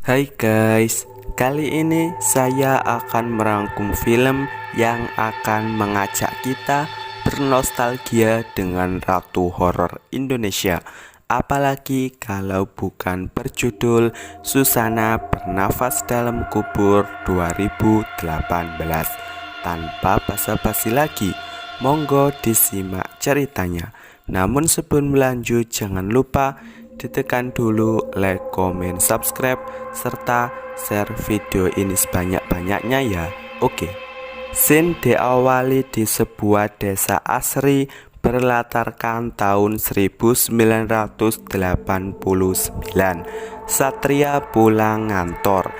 Hai guys, kali ini saya akan merangkum film yang akan mengajak kita bernostalgia dengan ratu horor Indonesia. Apalagi kalau bukan berjudul Susana Bernafas Dalam Kubur 2018. Tanpa basa-basi lagi, monggo disimak ceritanya. Namun sebelum lanjut, jangan lupa ditekan dulu like, comment, subscribe, serta share video ini sebanyak-banyaknya ya. Oke. Scene diawali di sebuah desa asri berlatarkan tahun 1989. Satria pulang ngantor.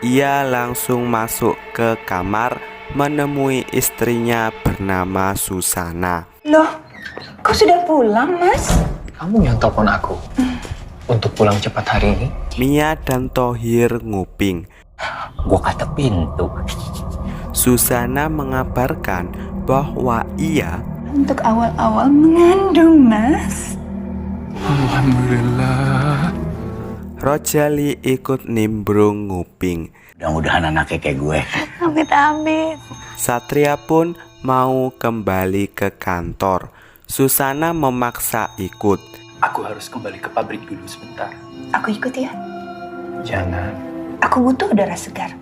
Ia langsung masuk ke kamar menemui istrinya bernama Susana. Loh, kau sudah pulang, Mas? Kamu yang telepon aku untuk pulang cepat hari ini? Mia dan Thohir nguping. Gua kata pintu. Susana mengabarkan bahwa ia Untuk awal-awal mengandung, Mas. Alhamdulillah. Rojali ikut nimbrung nguping. Mudah-mudahan anaknya kayak gue. Amit-amit. Satria pun mau kembali ke kantor. Susana memaksa ikut. Aku harus kembali ke pabrik dulu sebentar. Aku ikut ya. Jangan. Aku butuh udara segar.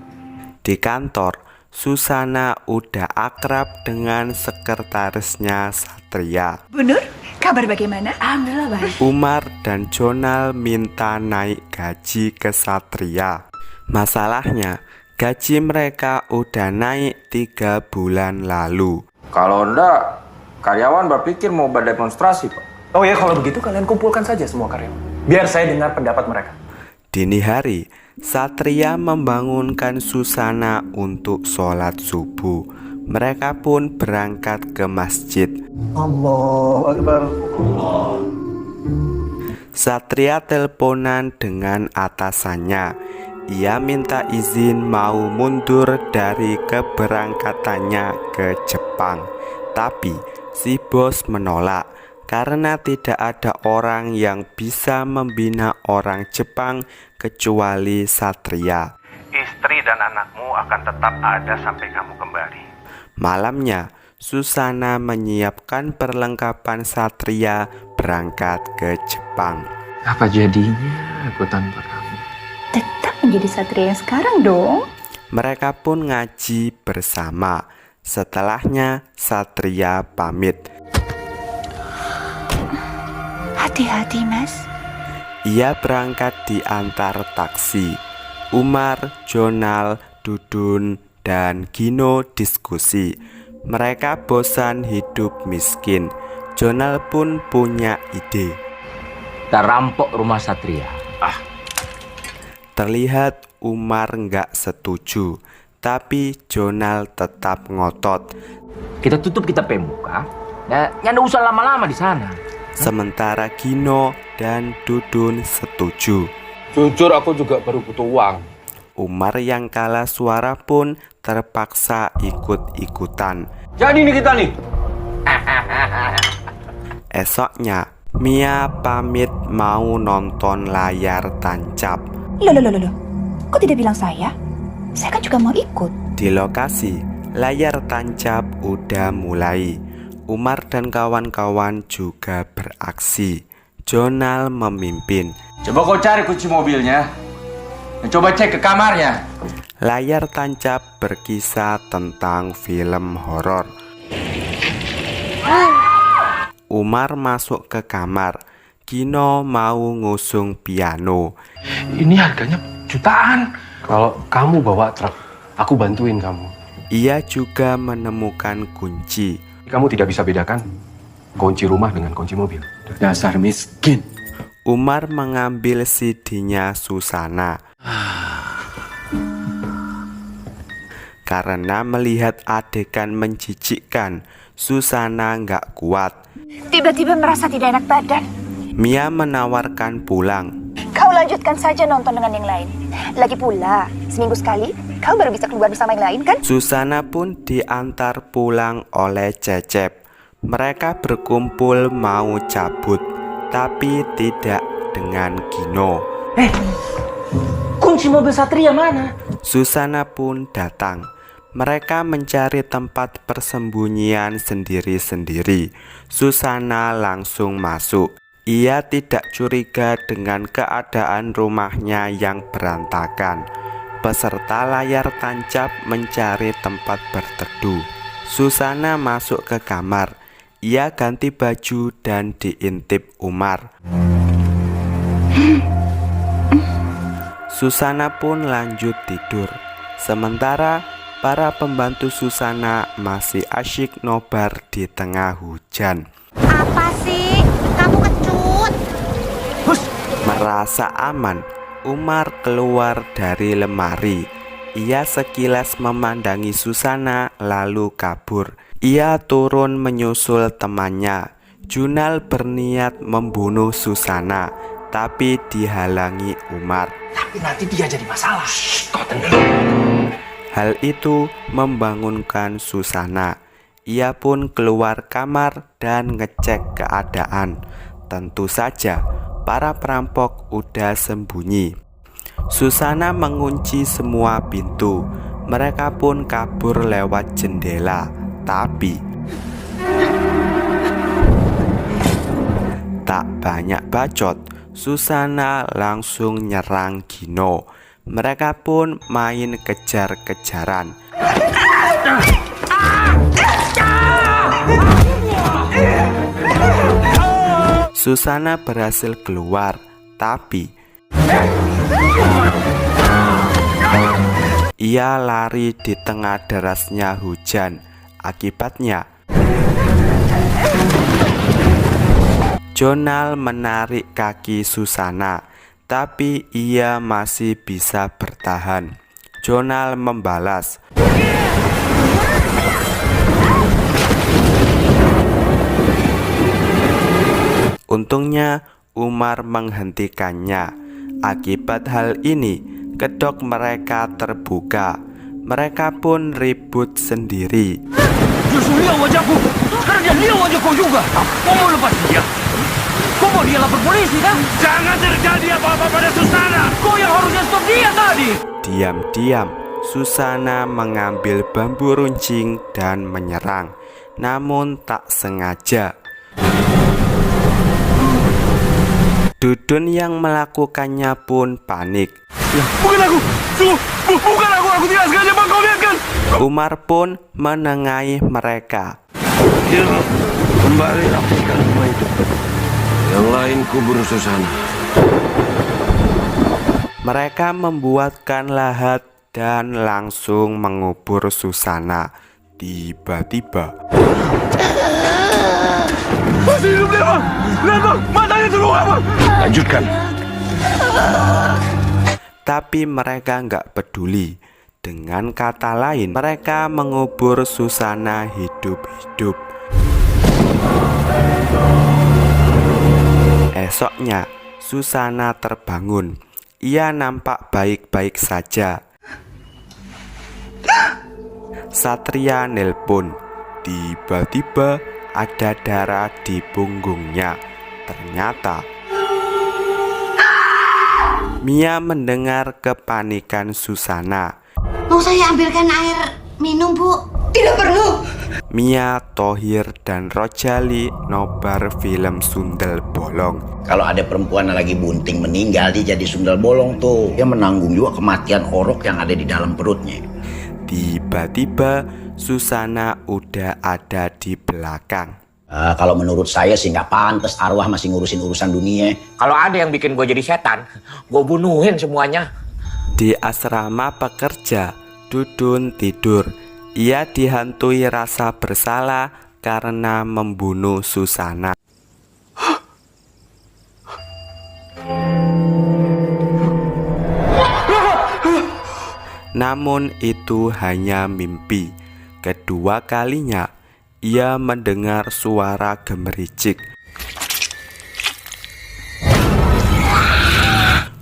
Di kantor, Susana udah akrab dengan sekretarisnya Satria. Bu Nur, kabar bagaimana? Alhamdulillah baik. Umar dan Jonal minta naik gaji ke Satria. Masalahnya, gaji mereka udah naik 3 bulan lalu. Kalau enggak, karyawan berpikir mau berdemonstrasi, Pak. Oh ya, kalau begitu kalian kumpulkan saja semua karyawan. Biar saya dengar pendapat mereka. Dini hari, Satria membangunkan Susana untuk sholat subuh. Mereka pun berangkat ke masjid. Allahu Akbar. Satria teleponan dengan atasannya. Ia minta izin mau mundur dari keberangkatannya ke Jepang. Tapi si bos menolak karena tidak ada orang yang bisa membina orang Jepang kecuali Satria. Istri dan anakmu akan tetap ada sampai kamu kembali. Malamnya, Susana menyiapkan perlengkapan Satria berangkat ke Jepang. Apa jadinya aku tanpa kamu? Tetap menjadi satria yang sekarang dong. Mereka pun ngaji bersama. Setelahnya, Satria pamit. Hati-hati, Mas. Ia berangkat di antar taksi. Umar, Jonal, Dudun, dan Gino diskusi. Mereka bosan hidup miskin. Jonal pun punya ide. Kita rampok rumah Satria. Terlihat Umar nggak setuju, tapi Jonal tetap ngotot. Kita tutup, kita pemuka. Nah, nggak usah lama-lama di sana. Sementara Gino dan Dudun setuju. Jujur aku juga baru butuh uang. Umar yang kalah suara pun terpaksa ikut-ikutan. Jadi nih kita nih. Esoknya, Mia pamit mau nonton layar tancap. Loh. Kok tidak bilang saya? Saya kan juga mau ikut. Di lokasi, layar tancap udah mulai. Umar dan kawan-kawan juga beraksi. Jonal memimpin. Coba kau cari kunci mobilnya. Dan coba cek ke kamarnya. Layar tancap berkisah tentang film horor. Umar masuk ke kamar. Gino mau ngusung piano. Ini harganya jutaan. Kalau kamu bawa truk, aku bantuin kamu. Ia juga menemukan kunci. Kamu tidak bisa bedakan kunci rumah dengan kunci mobil. Dasar miskin. Umar mengambil CD-nya Susana. Karena melihat adegan menjijikkan, Susana nggak kuat. Tiba-tiba merasa tidak enak badan. Mia menawarkan pulang. Kau lanjutkan saja nonton dengan yang lain. Lagi pula, seminggu sekali, kau baru bisa keluar bersama yang lain kan? Susana pun diantar pulang oleh Cecep. Mereka berkumpul mau cabut, tapi tidak dengan Gino. kunci mobil Satria mana? Susana pun datang. Mereka mencari tempat persembunyian sendiri-sendiri. Susana langsung masuk. Ia tidak curiga dengan keadaan rumahnya yang berantakan. Peserta layar tancap mencari tempat berteduh. Susana masuk ke kamar. Ia ganti baju dan diintip Umar. Susana pun lanjut tidur. Sementara para pembantu Susana masih asyik nobar di tengah hujan. Apa sih? Kamu kecut? Merasa aman, Umar keluar dari lemari. Ia sekilas memandangi Susana lalu kabur. Ia turun menyusul temannya. Junal berniat membunuh Susana, tapi dihalangi Umar. Tapi nanti dia jadi masalah. Kau tenang. Hal itu membangunkan Susana. Ia pun keluar kamar dan ngecek keadaan. Tentu saja para perampok udah sembunyi. Susana mengunci semua pintu. Mereka pun kabur lewat jendela. Tapi tak banyak bacot, Susana langsung nyerang Gino. Mereka pun main kejar-kejaran. Susana berhasil keluar, tapi ia lari di tengah derasnya hujan. Akibatnya, Jonal menarik kaki Susana, tapi ia masih bisa bertahan. Jonal membalas. Untungnya Umar menghentikannya. Akibat hal ini, kedok mereka terbuka. Mereka pun ribut sendiri. Justru lihat wajahku. Sekarang dia lihat wajah kau juga. Kau mau lepas dia? Kau mau dia lapor polisi kan? Jangan terjadi apa-apa pada Susana. Kau yang harusnya stop dia tadi. Diam-diam, Susana mengambil bambu runcing dan menyerang. Namun tak sengaja. Dudun yang melakukannya pun panik. Bukan aku. Bukan aku tidak sengaja, Bang. Kau lihat kan? Umar pun menengahi mereka. Kembali rapikan rumah itu. Yang lain kubur Susana. Mereka membuatkan lahat dan langsung mengubur Susana. Tiba-tiba Masih hidup dia, Bang. Lihat, Bang. Matanya terluka, Bang. Lanjutkan. tapi mereka nggak peduli. Dengan kata lain, mereka mengubur Susana hidup-hidup. Esoknya, Susana terbangun. Ia nampak baik-baik saja. Satria nelpon. Tiba-tiba ada darah di punggungnya. Ternyata Mia mendengar kepanikan Susana. Mau saya ambilkan air minum, Bu? Tidak perlu. Mia, Thohir, dan Rojali nobar film Sundel Bolong. Kalau ada perempuan yang lagi bunting meninggal, dia jadi sundel bolong tuh. Dia menanggung juga kematian orok yang ada di dalam perutnya. Tiba-tiba Susana udah ada di belakang. Kalau menurut saya sih nggak pantas arwah masih ngurusin urusan dunia. Kalau ada yang bikin gue jadi setan, gue bunuhin semuanya. Di asrama pekerja, Dudun tidur. Ia dihantui rasa bersalah karena membunuh Susana. Namun itu hanya mimpi. Kedua kalinya ia mendengar suara gemericik.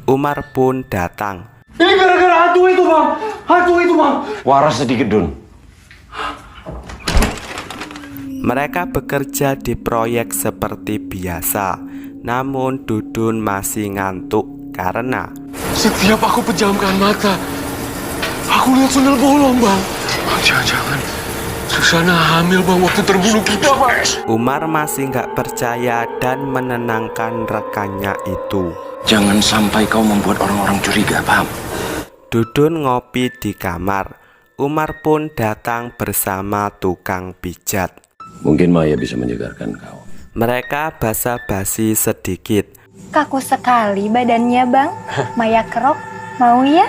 Umar pun datang. Ini gara-gara hantu itu, Bang. Hantu itu, Bang. Waras sedikit, Dun. Mereka bekerja di proyek seperti biasa. Namun Dudun masih ngantuk karena Setiap aku pejamkan mata, aku lihat sundel bolong, Bang. Jangan-jangan Susana hamil, Bang, waktu terbunuh kita, Bang. Umar masih nggak percaya dan menenangkan rekannya itu. Jangan sampai kau membuat orang-orang curiga, paham? Dudun ngopi di kamar. Umar pun datang bersama tukang pijat. Mungkin Maya bisa menyegarkan kau. Mereka basa-basi sedikit. Kaku sekali badannya, Bang. Maya kerok, mau ya?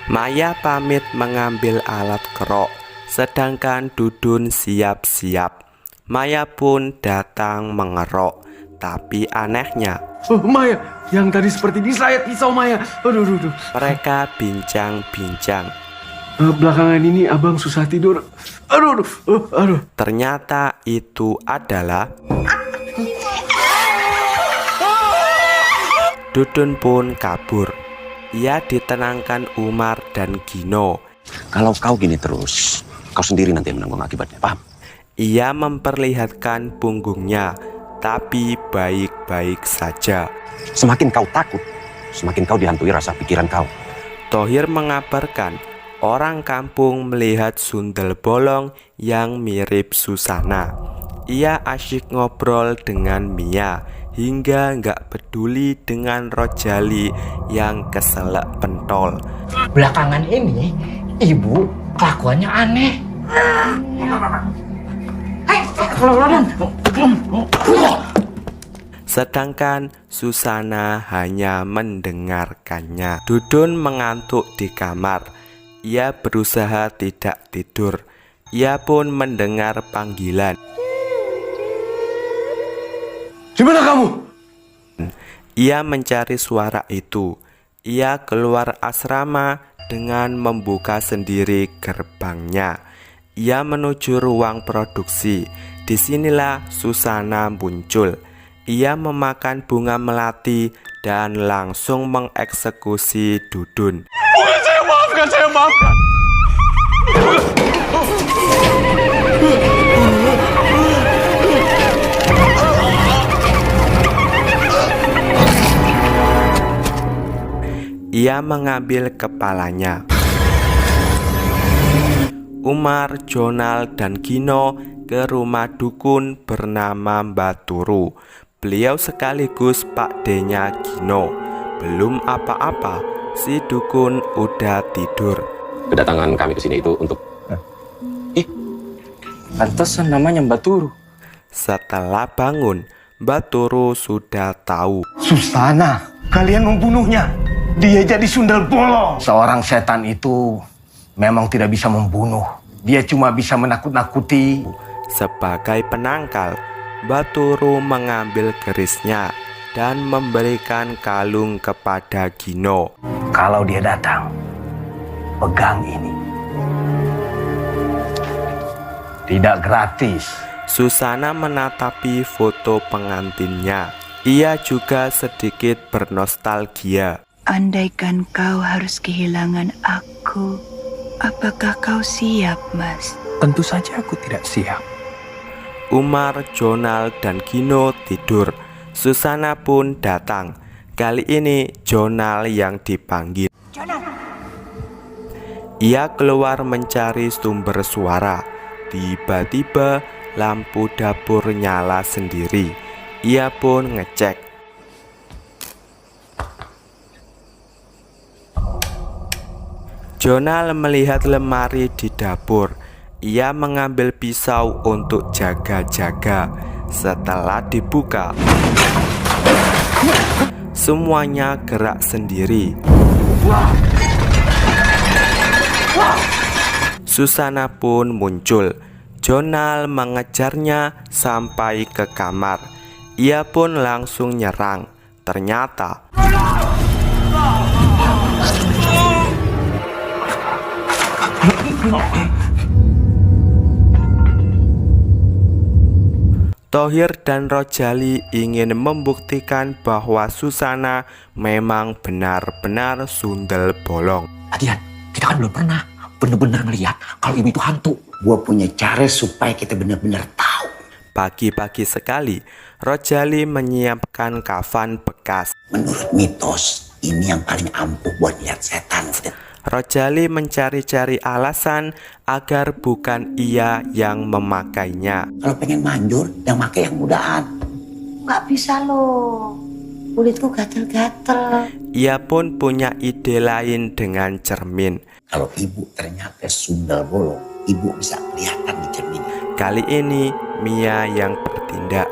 Maya pamit mengambil alat kerok, sedangkan Dudun siap-siap. Maya pun datang mengerok, tapi anehnya Maya, yang tadi seperti disayat pisau, Maya. Aduh. mereka bincang-bincang. Belakangan ini abang susah tidur. Aduh. Ternyata itu adalah Dudun pun kabur. Ia ditenangkan Umar dan Gino. Kalau kau gini terus, kau sendiri nanti menanggung akibatnya, paham? Ia memperlihatkan punggungnya, tapi baik-baik saja. Semakin kau takut, semakin kau dihantui rasa pikiran kau. Thohir mengabarkan orang kampung melihat sundel bolong yang mirip Susana. Ia asyik ngobrol dengan Mia hingga nggak peduli dengan Rojali yang keselak pentol. Belakangan ini, ibu kelakuannya aneh. Sedangkan Susana hanya mendengarkannya. Dudun mengantuk di kamar. Ia berusaha tidak tidur. Ia pun mendengar panggilan. Di mana kamu? Ia mencari suara itu. Ia keluar asrama dengan membuka sendiri gerbangnya. Ia menuju ruang produksi. Disinilah Susana muncul. Ia memakan bunga melati dan langsung mengeksekusi Dudun. Bukan, saya maafkan. Ia mengambil kepalanya. Umar, Jonal, dan Gino ke rumah dukun bernama Baturu. Beliau sekaligus Pak D-nya Gino. Belum apa-apa, si dukun udah tidur. Kedatangan kami ke sini itu untuk... pantesan namanya Baturu. Setelah bangun, Baturu sudah tahu. Susana, kalian membunuhnya. Dia jadi sundel bolong. Seorang setan itu memang tidak bisa membunuh. Dia cuma bisa menakut-nakuti. Sebagai penangkal, Baturu mengambil kerisnya dan memberikan kalung kepada Gino. Kalau dia datang, pegang ini. Tidak gratis. Susana menatapi foto pengantinnya. Ia juga sedikit bernostalgia. Andaikan kau harus kehilangan aku, apakah kau siap, Mas? Tentu saja aku tidak siap. Umar, Jonal, dan Gino tidur. Susana pun datang. Kali ini Jonal yang dipanggil. Ia keluar mencari sumber suara. Tiba-tiba lampu dapur nyala sendiri. Ia pun ngecek. Jonal melihat lemari di dapur. Ia mengambil pisau untuk jaga-jaga. Setelah dibuka, semuanya gerak sendiri. Susana pun muncul. Jonal mengejarnya sampai ke kamar. Ia pun langsung nyerang. Ternyata Thohir dan Rojali ingin membuktikan bahwa Susana memang benar-benar sundel bolong. Adian, kita kan belum pernah bener-bener ngeliat kalau ibu itu hantu. Gua punya cara supaya kita bener-bener tahu. Pagi-pagi sekali, Rojali menyiapkan kafan bekas. Menurut mitos, Ini yang paling ampuh buat lihat setan, Fred. Rojali mencari-cari alasan agar bukan ia yang memakainya. Kalau pengen manjur, yang pakai yang mudaan. Nggak bisa loh. Kulitku gatel-gatel. Ia pun punya ide lain dengan cermin. Kalau ibu ternyata sundal bolong, ibu bisa kelihatan di cermin. Kali ini Mia yang bertindak.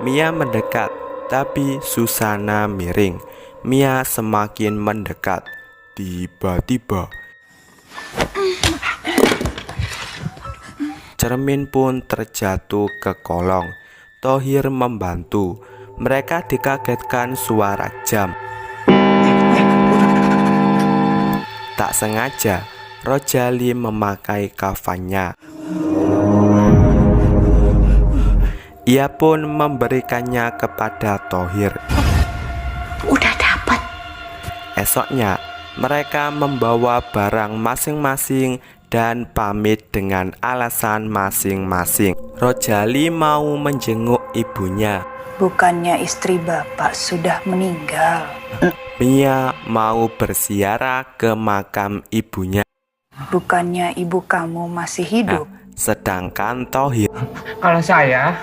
Mia mendekat, tapi Susana miring. Mia semakin mendekat. Tiba-tiba cermin pun terjatuh ke kolong. Thohir membantu. Mereka dikagetkan suara jam. Tak sengaja, Rojali memakai kafannya. Ia pun memberikannya kepada Thohir. Udah dapat. Esoknya, mereka membawa barang masing-masing dan pamit dengan alasan masing-masing. Rojali mau menjenguk ibunya. Bukannya istri bapak sudah meninggal? Mia mau berziarah ke makam ibunya. Bukannya ibu kamu masih hidup? Sedangkan Thohir, Kalau saya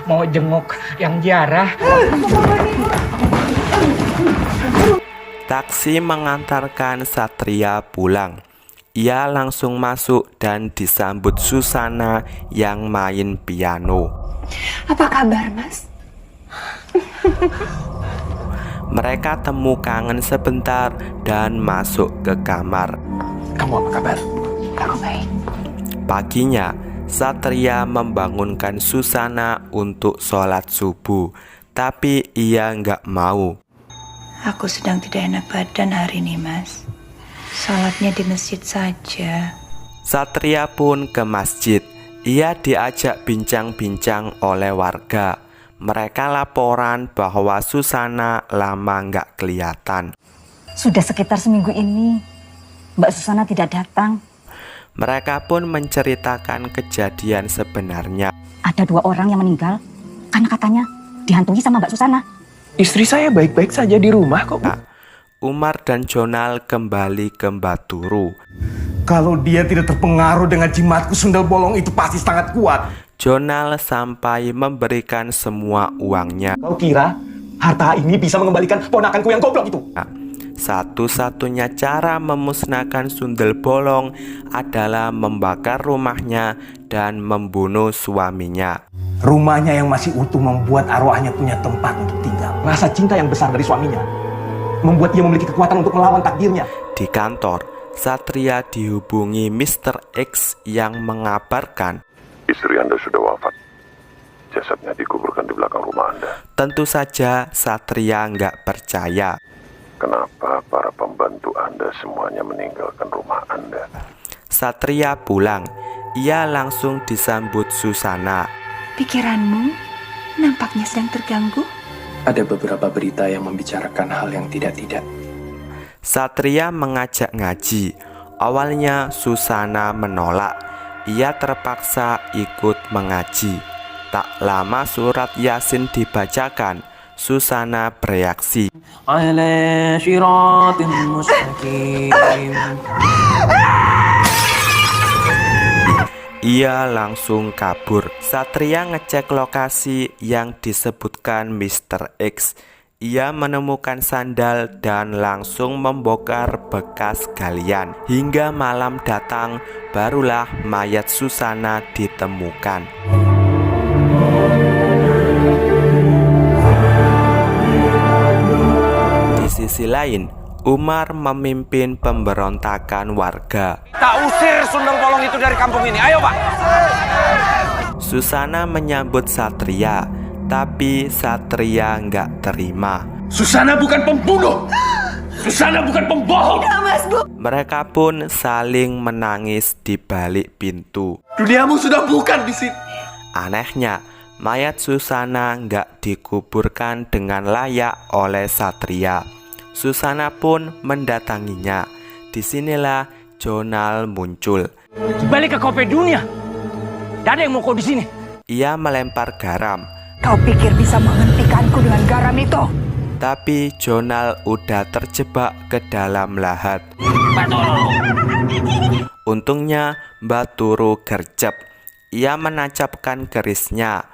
mau jenguk yang ziarah. taksi mengantarkan Satria pulang. Ia langsung masuk dan disambut Susana yang main piano. Apa kabar, Mas? Mereka temu kangen sebentar dan masuk ke kamar. Kamu apa kabar? Aku baik. Paginya, Satria membangunkan Susana untuk sholat subuh, tapi ia nggak mau. Aku sedang tidak enak badan hari ini, Mas. Salatnya di masjid saja. Satria pun ke masjid. Ia diajak bincang-bincang oleh warga. Mereka laporan bahwa Susana lama nggak kelihatan. Sudah sekitar seminggu ini, Mbak Susana tidak datang. Mereka pun menceritakan kejadian sebenarnya. Ada 2 orang yang meninggal karena katanya dihantui sama Mbak Susana. Istri saya baik-baik saja di rumah kok, Bu. Umar dan Jonal kembali ke Baturu. Kalau dia tidak terpengaruh dengan jimatku sundal bolong itu pasti sangat kuat. Jonal sampai memberikan semua uangnya. Kau kira harta ini bisa mengembalikan ponakanku yang goblok itu? Satu-satunya cara memusnahkan sundel bolong adalah membakar rumahnya dan membunuh suaminya. Rumahnya yang masih utuh membuat arwahnya punya tempat untuk tinggal. Rasa cinta yang besar dari suaminya membuat ia memiliki kekuatan untuk melawan takdirnya. Di kantor, Satria dihubungi Mr. X yang mengabarkan Istri Anda sudah wafat. Jasadnya dikuburkan di belakang rumah Anda. Tentu saja Satria nggak percaya. Kenapa para pembantu Anda semuanya meninggalkan rumah Anda? Satria pulang. Ia langsung disambut Susana. Pikiranmu nampaknya sedang terganggu. Ada beberapa berita yang membicarakan hal yang tidak-tidak. Satria mengajak ngaji. Awalnya Susana menolak. Ia terpaksa ikut mengaji. Tak lama surat Yasin dibacakan. Susana bereaksi. Ia langsung kabur. Satria ngecek lokasi yang disebutkan Mr. X. Ia menemukan sandal dan langsung membongkar bekas galian. Hingga malam datang, barulah mayat Susana ditemukan. Di sisi lain, Umar memimpin pemberontakan warga. Tak usir sundal bolong itu dari kampung ini. Ayo, Pak. Susana menyambut Satria, tapi Satria nggak terima. Susana bukan pembunuh. Susana bukan pembohong. Mereka pun saling menangis di balik pintu. Duniamu sudah bukan di sini. Anehnya, mayat Susana nggak dikuburkan dengan layak oleh Satria. Susana pun mendatanginya. Disinilah Jonal muncul. Balik ke kopi dunia. Tidak ada yang mau kau di sini. Ia melempar garam. Kau pikir bisa menghentikanku dengan garam itu? Tapi Jonal udah terjebak ke dalam lahat. Untungnya Baturu gercep. Ia menancapkan kerisnya.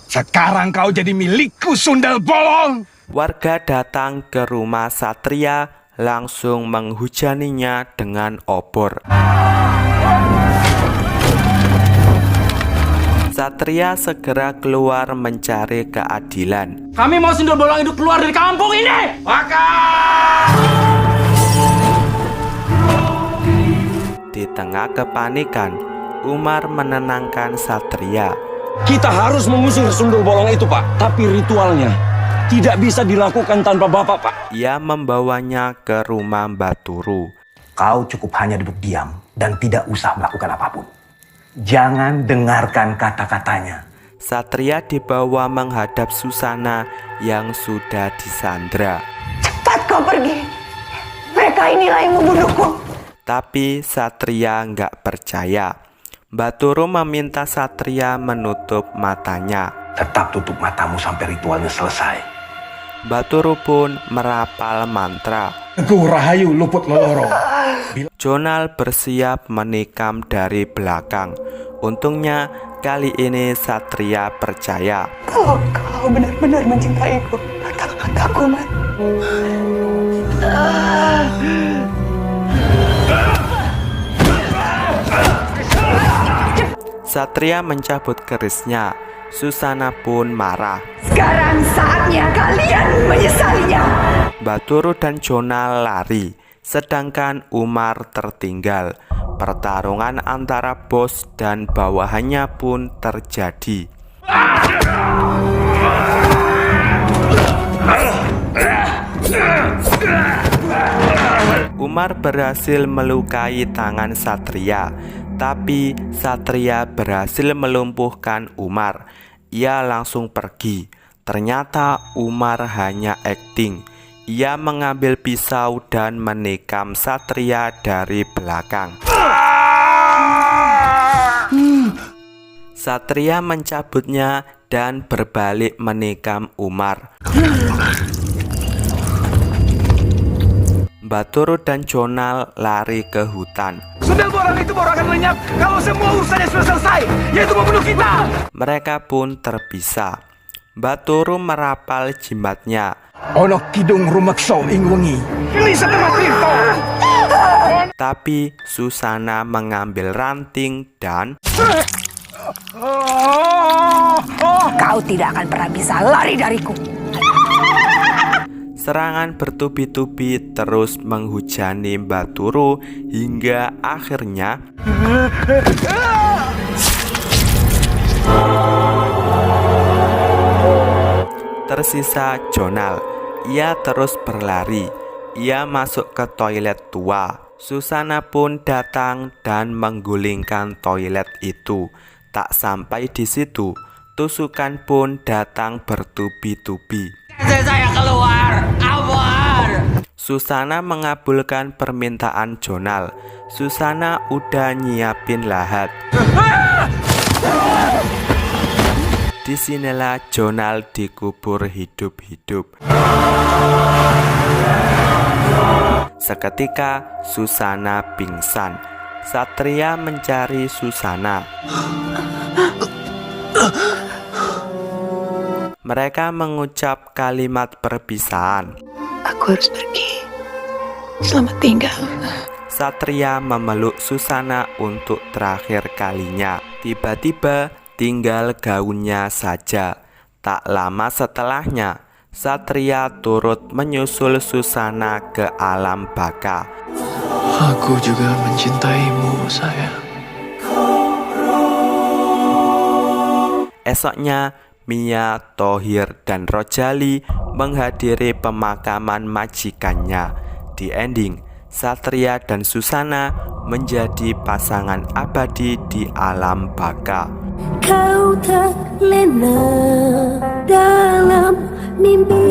Sekarang kau jadi milikku, Sundel Bolong. Warga datang ke rumah Satria, langsung menghujaninya dengan obor. Satria segera keluar mencari keadilan. Kami mau Sundel Bolong hidup keluar dari kampung ini. Di tengah kepanikan, Umar menenangkan Satria. Kita harus mengusir Sundel Bolong itu, Pak. Tapi ritualnya tidak bisa dilakukan tanpa Bapak, Pak. Ia membawanya ke rumah Baturu. Kau cukup hanya duduk diam dan tidak usah melakukan apapun. Jangan dengarkan kata-katanya. Satria dibawa menghadap Susana yang sudah disandra. Cepat kau pergi. Mereka inilah yang membunuhku. Tapi Satria nggak percaya. Baturu meminta Satria menutup matanya. Tetap tutup matamu sampai ritualnya selesai. Baturu pun merapal mantra. Teguh Rahayu luput leloro. Jonal bersiap menikam dari belakang. Untungnya kali ini Satria percaya. Kalau kau benar-benar mencintaiku, katakan aku mati. Satria mencabut kerisnya. Susana pun marah. Sekarang saatnya kalian menyesalinya. Baturu dan Jonal lari, sedangkan Umar tertinggal. Pertarungan antara bos dan bawahannya pun terjadi. Umar berhasil melukai tangan Satria, tapi Satria berhasil melumpuhkan Umar. Ia langsung pergi. Ternyata Umar hanya akting. Ia mengambil pisau dan menikam Satria dari belakang. Satria mencabutnya dan berbalik menikam Umar. Baturu dan Jonal lari ke hutan. Sundel Bolong itu baru akan lenyap kalau semua urusannya sudah selesai, yaitu membunuh kita. Mereka pun terpisah. Baturu merapal jimatnya. Ono kidung rumekso ing wengi. Ini setelah tirto. Tapi Susana mengambil ranting dan Kau tidak akan pernah bisa lari dariku. serangan bertubi-tubi terus menghujani Baturu hingga akhirnya tersisa Jonal. Ia terus berlari. Ia masuk ke toilet tua. Susana pun datang dan menggulingkan toilet itu. Tak sampai di situ, tusukan pun datang bertubi-tubi. Saya keluar, ampun. Susana mengabulkan permintaan Jonal. Susana udah nyiapin lahat. Disinilah Jonal dikubur hidup-hidup. Seketika Susana pingsan. Satria mencari Susana. Mereka mengucap kalimat perpisahan. Aku harus pergi. Selamat tinggal. Satria memeluk Susana untuk terakhir kalinya. Tiba-tiba tinggal gaunnya saja. Tak lama setelahnya, Satria turut menyusul Susana ke alam baka. Aku juga mencintaimu, sayang. Esoknya, Mia, Thohir, dan Rojali menghadiri pemakaman majikannya. Di ending, Satria dan Susana menjadi pasangan abadi di alam baka. Kau tak lena dalam mimpi.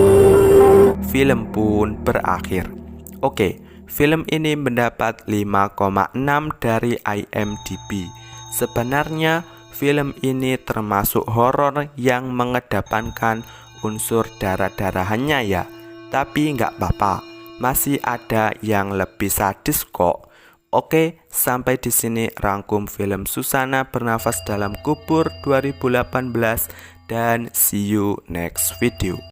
Film pun berakhir. Oke, film ini mendapat 5,6 dari IMDb. Sebenarnya film ini termasuk horor yang mengedepankan unsur darah-darahannya ya. Tapi nggak apa-apa, masih ada yang lebih sadis kok. Oke, sampai di sini rangkum film Susana Bernafas dalam Kubur 2018 dan see you next video.